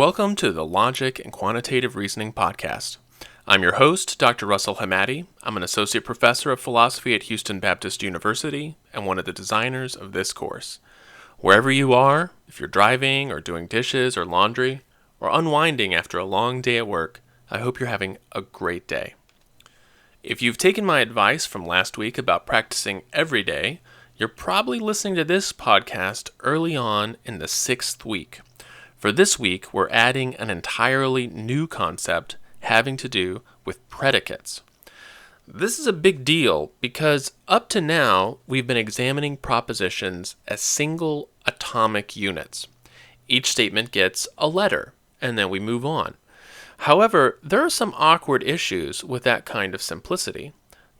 Welcome to the Logic and Quantitative Reasoning Podcast. I'm your host, Dr. Russell Hamadi. I'm an associate professor of philosophy at Houston Baptist University and one of the designers of this course. Wherever you are, if you're driving or doing dishes or laundry or unwinding after a long day at work, I hope you're having a great day. If you've taken my advice from last week about practicing every day, you're probably listening to this podcast early on in the 6th week. For this week, we're adding an entirely new concept having to do with predicates. This is a big deal because up to now, we've been examining propositions as single atomic units. Each statement gets a letter, and then we move on. However, there are some awkward issues with that kind of simplicity.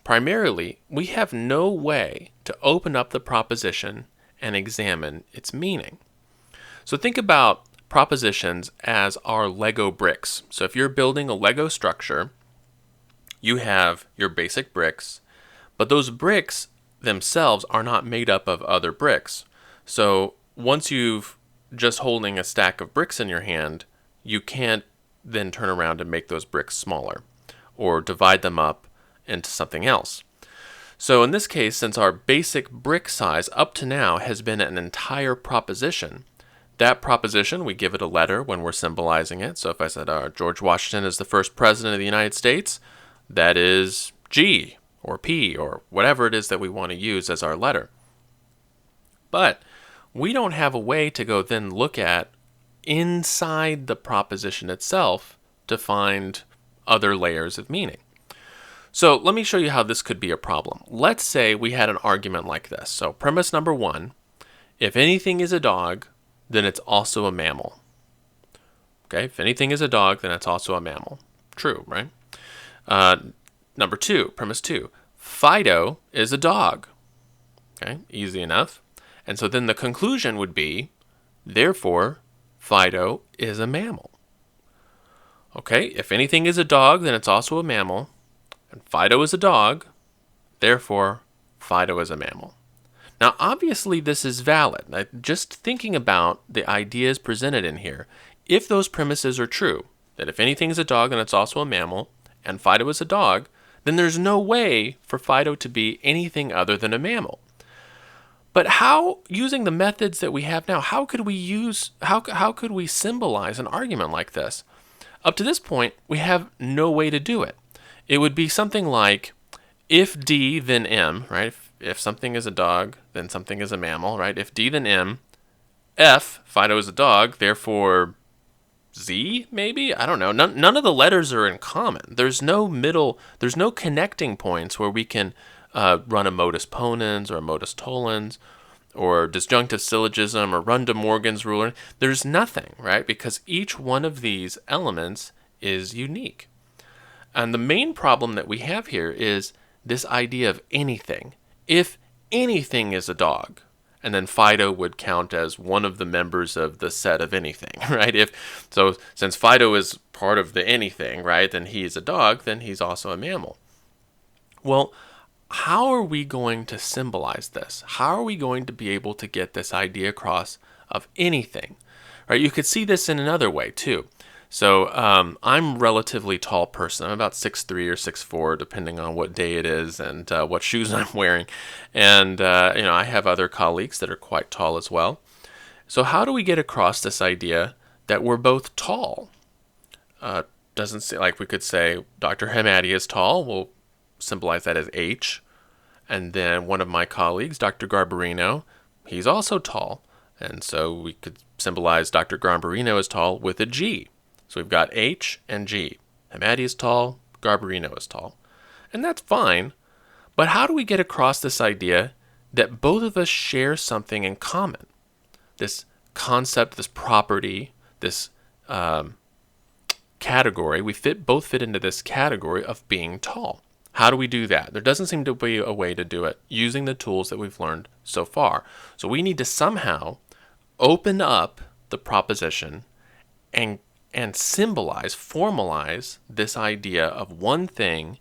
Primarily, we have no way to open up the proposition and examine its meaning. So think about propositions as our Lego bricks. So if you're building a Lego structure, you have your basic bricks, but those bricks themselves are not made up of other bricks. So once you've just holding a stack of bricks in your hand, you can't then turn around and make those bricks smaller or divide them up into something else. So in this case, since our basic brick size up to now has been an entire proposition, that proposition, we give it a letter when we're symbolizing it. So if I said George Washington is the first president of the United States, that is G or P or whatever it is that we want to use as our letter. But we don't have a way to go then look at inside the proposition itself to find other layers of meaning. So let me show you how this could be a problem. Let's say we had an argument like this. So premise number 1, if anything is a dog, then it's also a mammal. Okay, if anything is a dog, then it's also a mammal. True, right? Number 2, premise 2, Fido is a dog. Okay, easy enough. And so then the conclusion would be, therefore, Fido is a mammal. Okay, if anything is a dog, then it's also a mammal. And Fido is a dog, therefore, Fido is a mammal. Now, obviously, this is valid. Just thinking about the ideas presented in here, if those premises are true, that if anything is a dog, then it's also a mammal, and Fido is a dog, then there's no way for Fido to be anything other than a mammal. But how, using the methods that we have now, how could we symbolize an argument like this? Up to this point, we have no way to do it. It would be something like, if D, then M, right? If something is a dog, then something is a mammal, right? If D, then M. F, Fido is a dog, therefore Z, maybe? I don't know. None of the letters are in common. There's no connecting points where we can run a modus ponens or a modus tollens or disjunctive syllogism or run De Morgan's rule. There's nothing, right? Because each one of these elements is unique. And the main problem that we have here is this idea of anything. If anything is a dog, and then Fido would count as one of the members of the set of anything, right? So since Fido is part of the anything, right, then he is a dog, then he's also a mammal. Well, how are we going to symbolize this? How are we going to be able to get this idea across of anything? Right? You could see this in another way too. So I'm a relatively tall person. I'm about 6'3" or 6'4", depending on what day it is and what shoes I'm wearing. And I have other colleagues that are quite tall as well. So how do we get across this idea that we're both tall? Doesn't say, like we could say Dr. Hamadi is tall. We'll symbolize that as H. And then one of my colleagues, Dr. Garbarino, he's also tall. And so we could symbolize Dr. Garbarino as tall with a G. So we've got H and G. Hamadi is tall, Garbarino is tall. And that's fine, but how do we get across this idea that both of us share something in common? This concept, this property, this category, we both fit into this category of being tall. How do we do that? There doesn't seem to be a way to do it using the tools that we've learned so far. So we need to somehow open up the proposition and symbolize, formalize this idea of one thing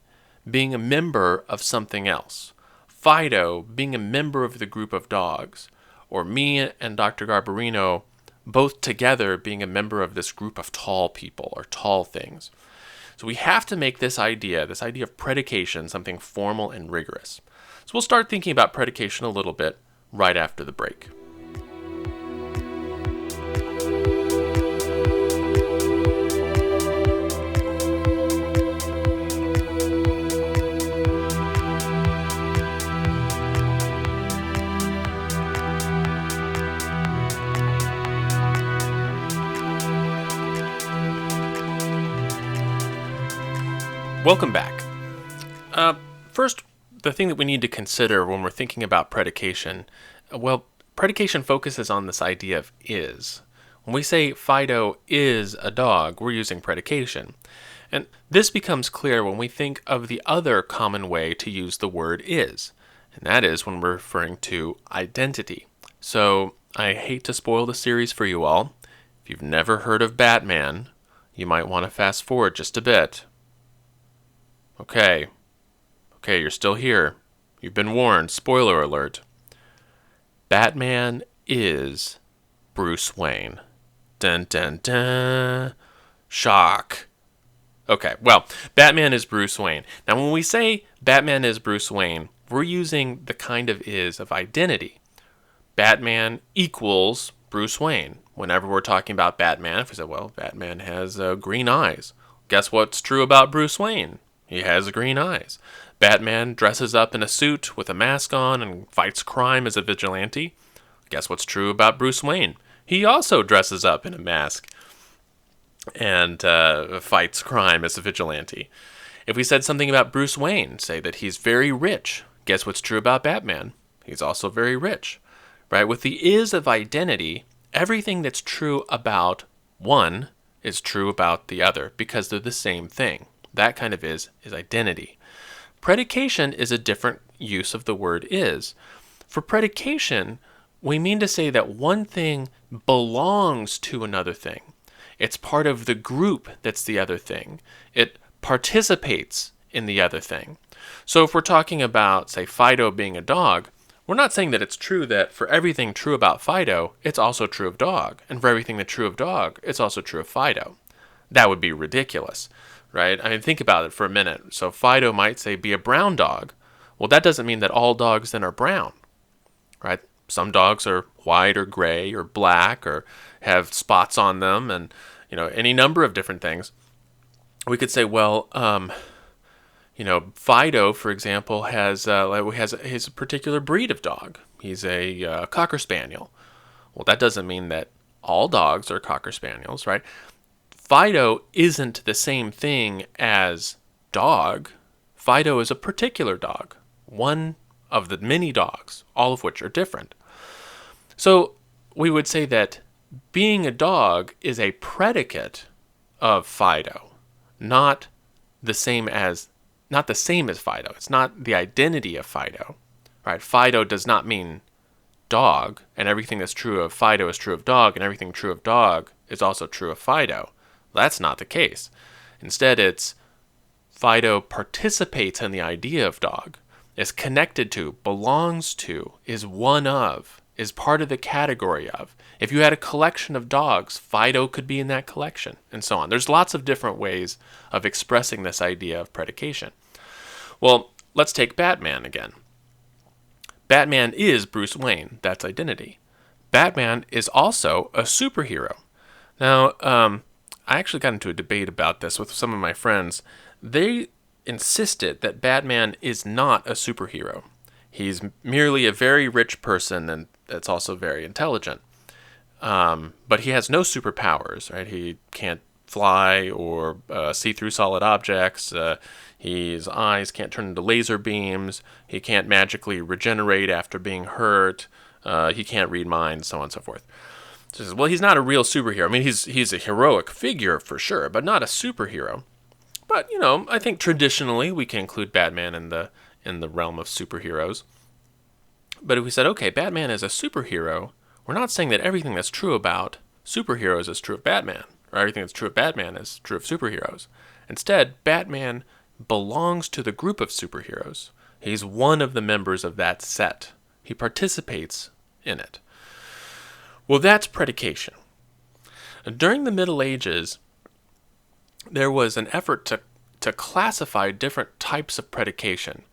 being a member of something else. Fido being a member of the group of dogs, or me and Dr. Garbarino both together being a member of this group of tall people or tall things. So we have to make this idea of predication, something formal and rigorous. So we'll start thinking about predication a little bit right after the break. Welcome back. First, the thing that we need to consider when we're thinking about predication, predication focuses on this idea of is. When we say Fido is a dog, we're using predication. And this becomes clear when we think of the other common way to use the word is, and that is when we're referring to identity. So, I hate to spoil the series for you all. If you've never heard of Batman, you might want to fast forward just a bit. Okay, you're still here. You've been warned. Spoiler alert. Batman is Bruce Wayne. Dun dun dun. Shock. Okay, Batman is Bruce Wayne. Now, when we say Batman is Bruce Wayne, we're using the kind of is of identity. Batman equals Bruce Wayne. Whenever we're talking about Batman, if we say, Batman has green eyes. Guess what's true about Bruce Wayne? He has green eyes. Batman dresses up in a suit with a mask on and fights crime as a vigilante. Guess what's true about Bruce Wayne? He also dresses up in a mask and fights crime as a vigilante. If we said something about Bruce Wayne, say that he's very rich, guess what's true about Batman? He's also very rich. Right? With the is of identity, everything that's true about one is true about the other because they're the same thing. That kind of is identity. Predication is a different use of the word is. For predication, we mean to say that one thing belongs to another thing. It's part of the group that's the other thing. It participates in the other thing. So if we're talking about, say, Fido being a dog, we're not saying that it's true that for everything true about Fido, it's also true of dog. And for everything that's true of dog, it's also true of Fido. That would be ridiculous. Right? I mean, think about it for a minute. So Fido might say be a brown dog. Well, that doesn't mean that all dogs then are brown, right? Some dogs are white or gray or black or have spots on them and, any number of different things. We could say, Fido, for example, has a particular breed of dog. He's a Cocker Spaniel. Well, that doesn't mean that all dogs are Cocker Spaniels, right? Fido isn't the same thing as dog. Fido is a particular dog, one of the many dogs, all of which are different. So we would say that being a dog is a predicate of Fido, not the same as Fido. It's not the identity of Fido, right? Fido does not mean dog, and everything that's true of Fido is true of dog, and everything true of dog is also true of Fido. That's not the case. Instead, it's Fido participates in the idea of dog, is connected to, belongs to, is one of, is part of the category of. If you had a collection of dogs, Fido could be in that collection, and so on. There's lots of different ways of expressing this idea of predication. Well, let's take Batman again. Batman is Bruce Wayne. That's identity. Batman is also a superhero. Now, I actually got into a debate about this with some of my friends. They insisted that Batman is not a superhero. He's merely a very rich person and that's also very intelligent. But he has no superpowers, right? He can't fly or see through solid objects. His eyes can't turn into laser beams. He can't magically regenerate after being hurt. He can't read minds, so on and so forth. So he says, well, he's not a real superhero. I mean, he's a heroic figure for sure, but not a superhero. But, I think traditionally we can include Batman in the realm of superheroes. But if we said, okay, Batman is a superhero, we're not saying that everything that's true about superheroes is true of Batman, or everything that's true of Batman is true of superheroes. Instead, Batman belongs to the group of superheroes. He's one of the members of that set. He participates in it. Well, that's predication. During the Middle Ages, there was an effort to classify different types of predication.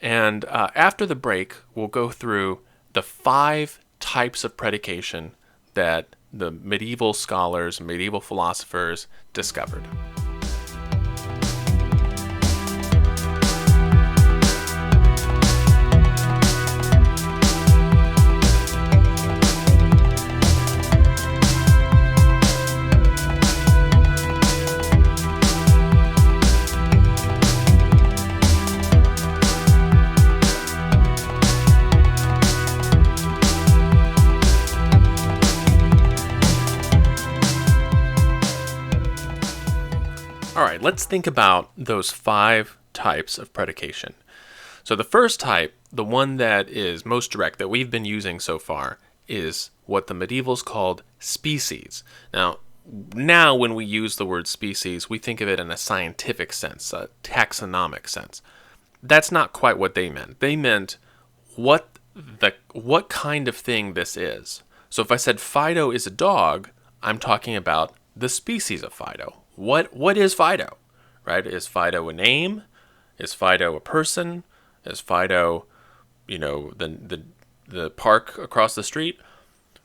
And after the break, we'll go through the 5 types of predication that the medieval scholars, medieval philosophers discovered. All right, let's think about those 5 types of predication. So the first type, the one that is most direct that we've been using so far, is what the medievals called species. Now when we use the word species, we think of it in a scientific sense, a taxonomic sense. That's not quite what they meant. They meant what kind of thing this is. So if I said Fido is a dog, I'm talking about the species of Fido. What is Fido, right? Is Fido a name? Is Fido a person? Is Fido, the park across the street?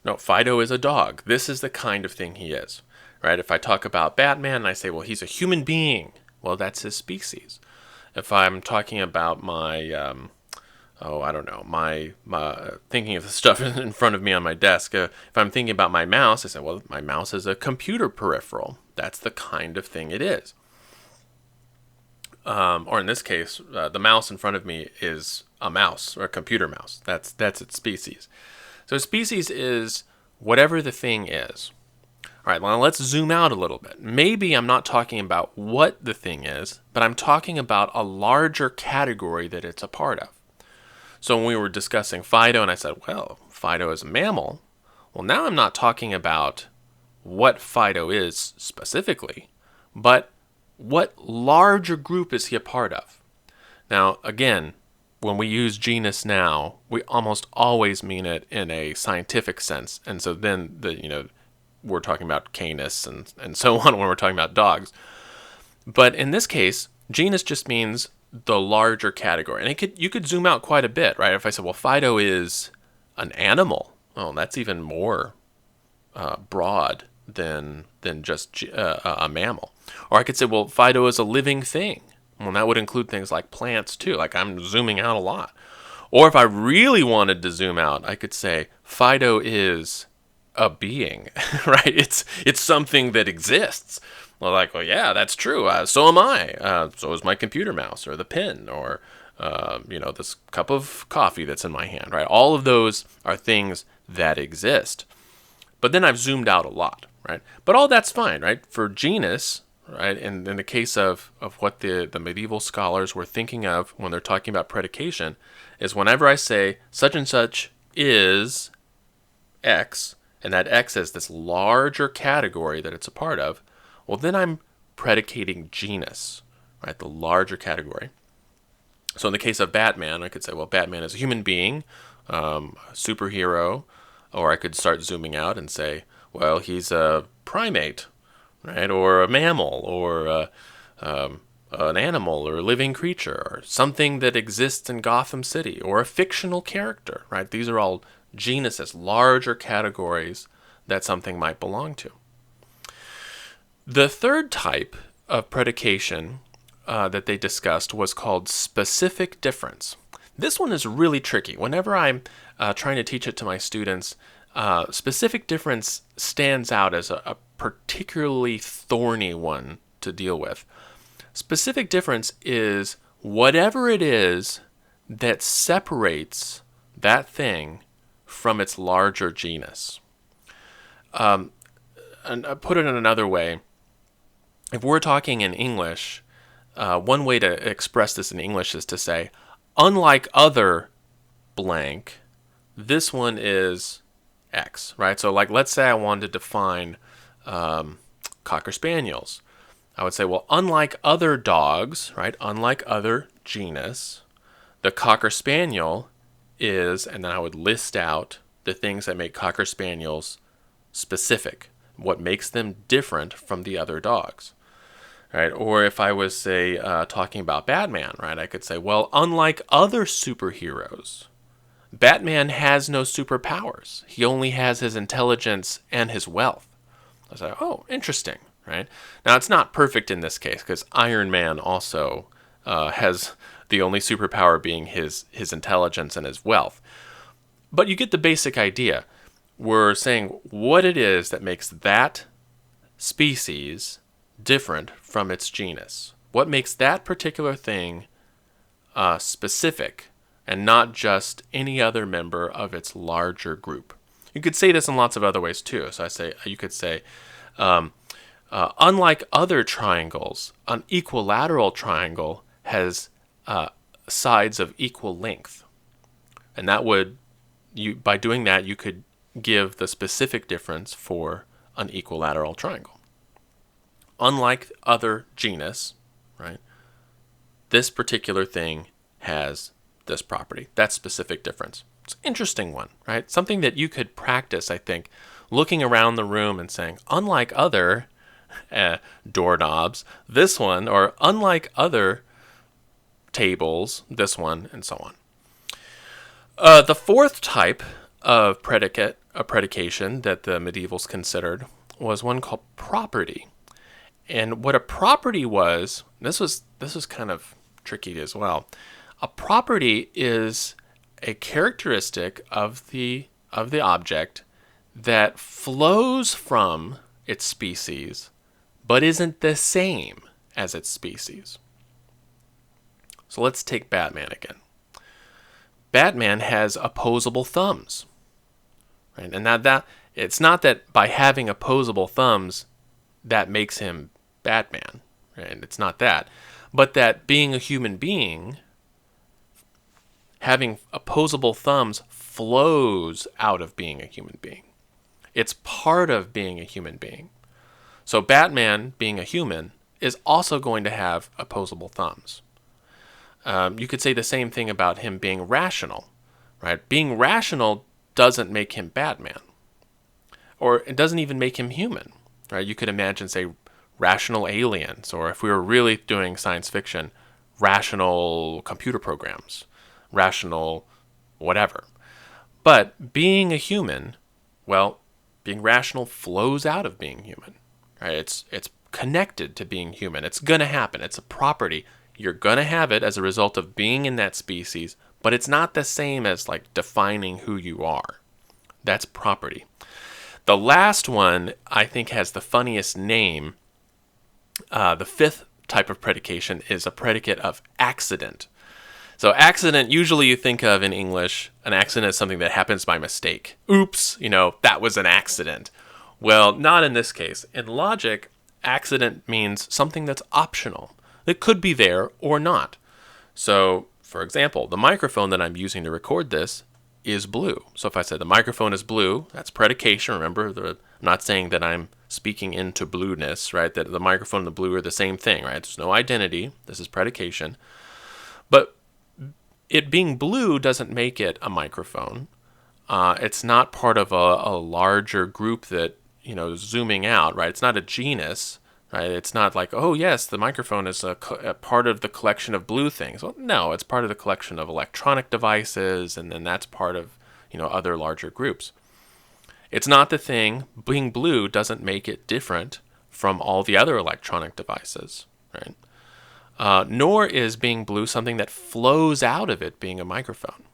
No, Fido is a dog. This is the kind of thing he is, right? If I talk about Batman and I say, well, he's a human being, well, that's his species. If I'm talking about my thinking of the stuff in front of me on my desk. If I'm thinking about my mouse, I say, well, my mouse is a computer peripheral. That's the kind of thing it is. Or in this case, the mouse in front of me is a mouse, or a computer mouse. That's its species. So species is whatever the thing is. All right, well, let's zoom out a little bit. Maybe I'm not talking about what the thing is, but I'm talking about a larger category that it's a part of. So when we were discussing Fido, and I said, well, Fido is a mammal. Well, now I'm not talking about what Fido is specifically, but what larger group is he a part of? Now, again, when we use genus now, we almost always mean it in a scientific sense. And so then we're talking about canis and so on when we're talking about dogs. But in this case, genus just means the larger category. And you could zoom out quite a bit, right? If I said, well, Fido is an animal, oh, that's even more broad than just a mammal. Or I could say, well, Fido is a living thing. Well, that would include things like plants too. Like I'm zooming out a lot. Or if I really wanted to zoom out, I could say Fido is a being, right? It's something that exists. Well, yeah, that's true. So am I. So is my computer mouse, or the pen, or this cup of coffee that's in my hand, right? All of those are things that exist. But then I've zoomed out a lot, right? But all that's fine, right? For genus, right? And in the case of what the medieval scholars were thinking of when they're talking about predication, is whenever I say such and such is X, and that X is this larger category that it's a part of, well, then I'm predicating genus, right? The larger category. So in the case of Batman, I could say, well, Batman is a human being, superhero, or I could start zooming out and say, well, he's a primate, right? Or a mammal, or an animal, or a living creature, or something that exists in Gotham City, or a fictional character, right? These are all genuses, larger categories that something might belong to. The third type of predication that they discussed was called specific difference. This one is really tricky. Whenever I'm trying to teach it to my students, specific difference stands out as a particularly thorny one to deal with. Specific difference is whatever it is that separates that thing from its larger genus. And I put it in another way. If we're talking in English, one way to express this in English is to say, unlike other blank, this one is X, right? So let's say I wanted to define Cocker Spaniels. I would say, well, unlike other dogs, right? Unlike other genus, the Cocker Spaniel is, and then I would list out the things that make Cocker Spaniels specific. what makes them different from the other dogs. Right? Or if I was, say, talking about Batman, right, I could say, well, unlike other superheroes, Batman has no superpowers. He only has his intelligence and his wealth. I was like, oh, interesting, right? Now, it's not perfect in this case, because Iron Man also has the only superpower being his intelligence and his wealth. But you get the basic idea. We're saying what it is that makes that species different from its genus. What makes that particular thing specific and not just any other member of its larger group. You could say this in lots of other ways too. So you could say, unlike other triangles, an equilateral triangle has sides of equal length. And that would, by doing that, you could give the specific difference for an equilateral triangle. Unlike other genus, right, this particular thing has this property, that specific difference. It's an interesting one, right? Something that you could practice, I think, looking around the room and saying, unlike other doorknobs, this one, or unlike other tables, this one, and so on. The fourth type of predication that the medievals considered was one called property. And what a property was, this was kind of tricky as well. A property is a characteristic of the object that flows from its species, but isn't the same as its species. So let's take Batman again. Batman has opposable thumbs, right? And that it's not that by having opposable thumbs that makes him Batman, right? It's not that, but that being a human being, having opposable thumbs flows out of being a human being. It's part of being a human being. So Batman, being a human, is also going to have opposable thumbs. You could say the same thing about him being rational, right? Being rational doesn't make him Batman, or it doesn't even make him human, right? You could imagine, say, rational aliens, or if we were really doing science fiction, rational computer programs, rational whatever. But being a human, well, being rational flows out of being human, right? It's connected to being human. It's going to happen. It's a property. You're going to have it as a result of being in that species, but it's not the same as like defining who you are. That's property. The last one, I think, has the funniest name. The fifth type of predication is a predicate of accident. So accident, usually you think of in English, an accident is something that happens by mistake. Oops, that was an accident. Well, not in this case. In logic, accident means something that's optional. It could be there or not. So, for example, the microphone that I'm using to record this is blue. So if I said the microphone is blue, that's predication. Remember, I'm not saying that I'm speaking into blueness, right? That the microphone and the blue are the same thing, right? There's no identity. This is predication. But it being blue doesn't make it a microphone. It's not part of a larger group that, zooming out, right? It's not a genus, right? It's not like, oh yes, the microphone is a part of the collection of blue things. Well, no, it's part of the collection of electronic devices, and then that's part of, other larger groups. It's not the thing. Being blue doesn't make it different from all the other electronic devices, right? Nor is being blue something that flows out of it being a microphone.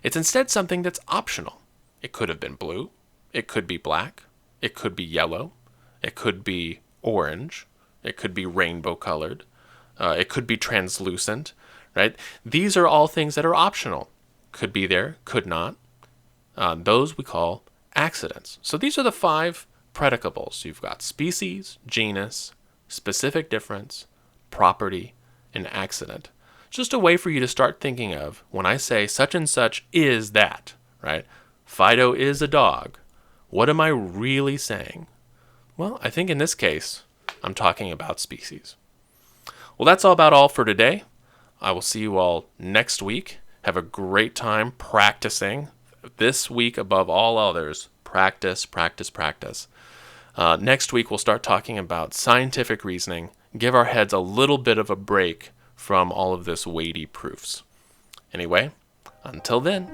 It's instead something that's optional. It could have been blue. It could be black. It could be yellow. It could be orange. It could be rainbow colored. It could be translucent, right? These are all things that are optional. Could be there, could not. Those we call accidents. So these are the 5 predicables. You've got species, genus, specific difference, property, and accident. Just a way for you to start thinking of when I say such and such is that, right? Fido is a dog. What am I really saying? Well, I think in this case, I'm talking about species. Well, that's all for today. I will see you all next week. Have a great time practicing. This week, above all others, practice, practice, practice. Next week, we'll start talking about scientific reasoning, give our heads a little bit of a break from all of this weighty proofs. Anyway, until then.